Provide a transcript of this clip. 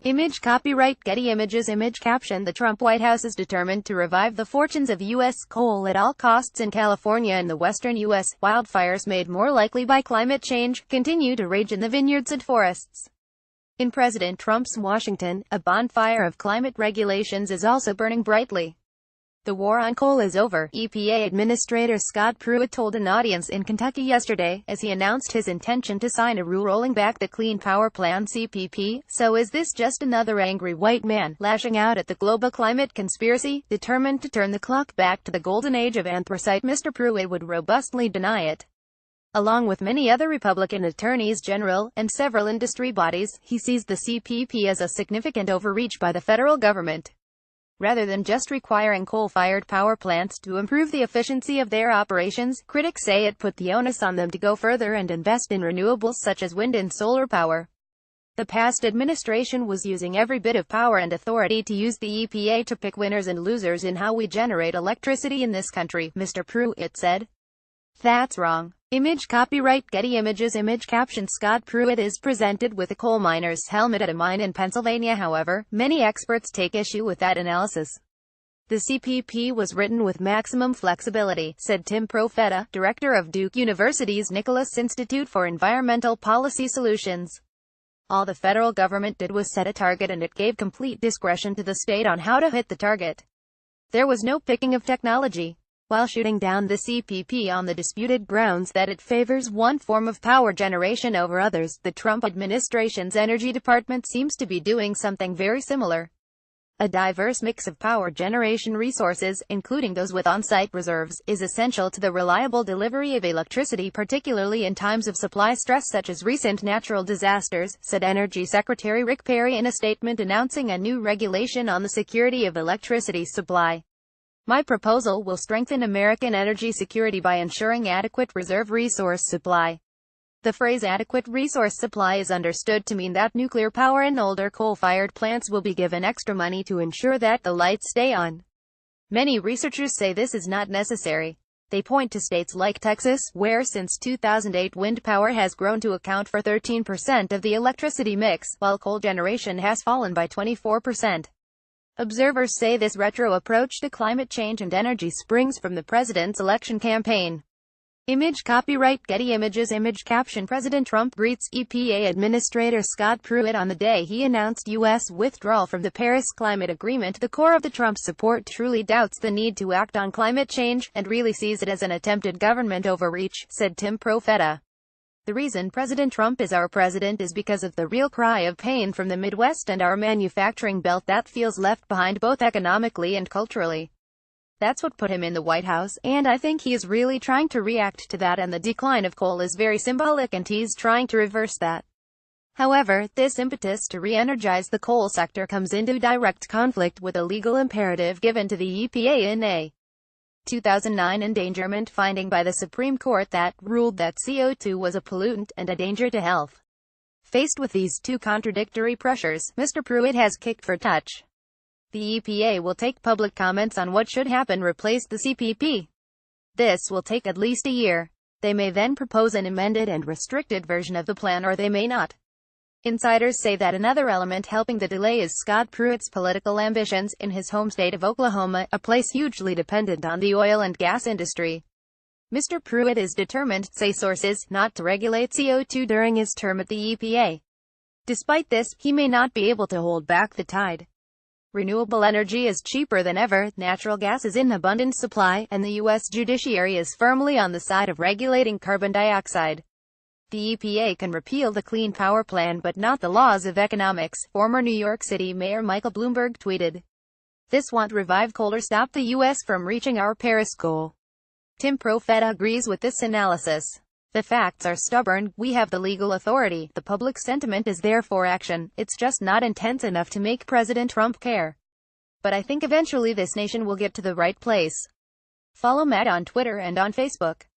Image copyright Getty Images Image caption The Trump White House is determined to revive the fortunes of U.S. coal at all costs in California and the western U.S. Wildfires made more likely by climate change continue to rage in the vineyards and forests. In President Trump's Washington, a bonfire of climate regulations is also burning brightly. The war on coal is over, EPA Administrator Scott Pruitt told an audience in Kentucky yesterday, as he announced his intention to sign a rule rolling back the Clean Power Plan (CPP). So is this just another angry white man, lashing out at the global climate conspiracy, determined to turn the clock back to the golden age of anthracite? Mr. Pruitt would robustly deny it. Along with many other Republican attorneys general, and several industry bodies, he sees the CPP as a significant overreach by the federal government. Rather than just requiring coal-fired power plants to improve the efficiency of their operations, critics say it put the onus on them to go further and invest in renewables such as wind and solar power. The past administration was using every bit of power and authority to use the EPA to pick winners and losers in how we generate electricity in this country, Mr. Pruitt said. That's wrong. Image copyright Getty Images Image caption Scott Pruitt is presented with a coal miner's helmet at a mine in Pennsylvania. However, many experts take issue with that analysis. The CPP was written with maximum flexibility, said Tim Profeta, director of Duke University's Nicholas Institute for Environmental Policy Solutions. All the federal government did was set a target and it gave complete discretion to the state on how to hit the target. There was no picking of technology. While shooting down the CPP on the disputed grounds that it favors one form of power generation over others, the Trump administration's Energy Department seems to be doing something very similar. A diverse mix of power generation resources, including those with on-site reserves, is essential to the reliable delivery of electricity, particularly in times of supply stress such as recent natural disasters, said Energy Secretary Rick Perry in a statement announcing a new regulation on the security of electricity supply. My proposal will strengthen American energy security by ensuring adequate reserve resource supply. The phrase adequate resource supply is understood to mean that nuclear power and older coal-fired plants will be given extra money to ensure that the lights stay on. Many researchers say this is not necessary. They point to states like Texas, where since 2008 wind power has grown to account for 13% of the electricity mix, while coal generation has fallen by 24%. Observers say this retro approach to climate change and energy springs from the president's election campaign. Image copyright Getty Images Image caption President Trump greets EPA Administrator Scott Pruitt on the day he announced U.S. withdrawal from the Paris Climate Agreement. The core of the Trump support truly doubts the need to act on climate change, and really sees it as an attempted government overreach, said Tim Profeta. The reason President Trump is our president is because of the real cry of pain from the Midwest and our manufacturing belt that feels left behind both economically and culturally. That's what put him in the White House, and I think he is really trying to react to that, and the decline of coal is very symbolic and he's trying to reverse that. However, this impetus to re-energize the coal sector comes into direct conflict with a legal imperative given to the EPA in a 2009 endangerment finding by the Supreme Court that ruled that CO2 was a pollutant and a danger to health. Faced with these two contradictory pressures, Mr. Pruitt has kicked for touch. The EPA will take public comments on what should happen replace the CPP. This will take at least a year. They may then propose an amended and restricted version of the plan, or they may not. Insiders say that another element helping the delay is Scott Pruitt's political ambitions in his home state of Oklahoma, a place hugely dependent on the oil and gas industry. Mr. Pruitt is determined, say sources, not to regulate CO2 during his term at the EPA. Despite this, he may not be able to hold back the tide. Renewable energy is cheaper than ever, natural gas is in abundant supply, and the U.S. judiciary is firmly on the side of regulating carbon dioxide. The EPA can repeal the Clean Power Plan but not the laws of economics, former New York City Mayor Michael Bloomberg tweeted. This won't revive coal or stop the U.S. from reaching our Paris goal. Tim Profeta agrees with this analysis. The facts are stubborn, we have the legal authority, the public sentiment is there for action, it's just not intense enough to make President Trump care. But I think eventually this nation will get to the right place. Follow Matt on Twitter and on Facebook.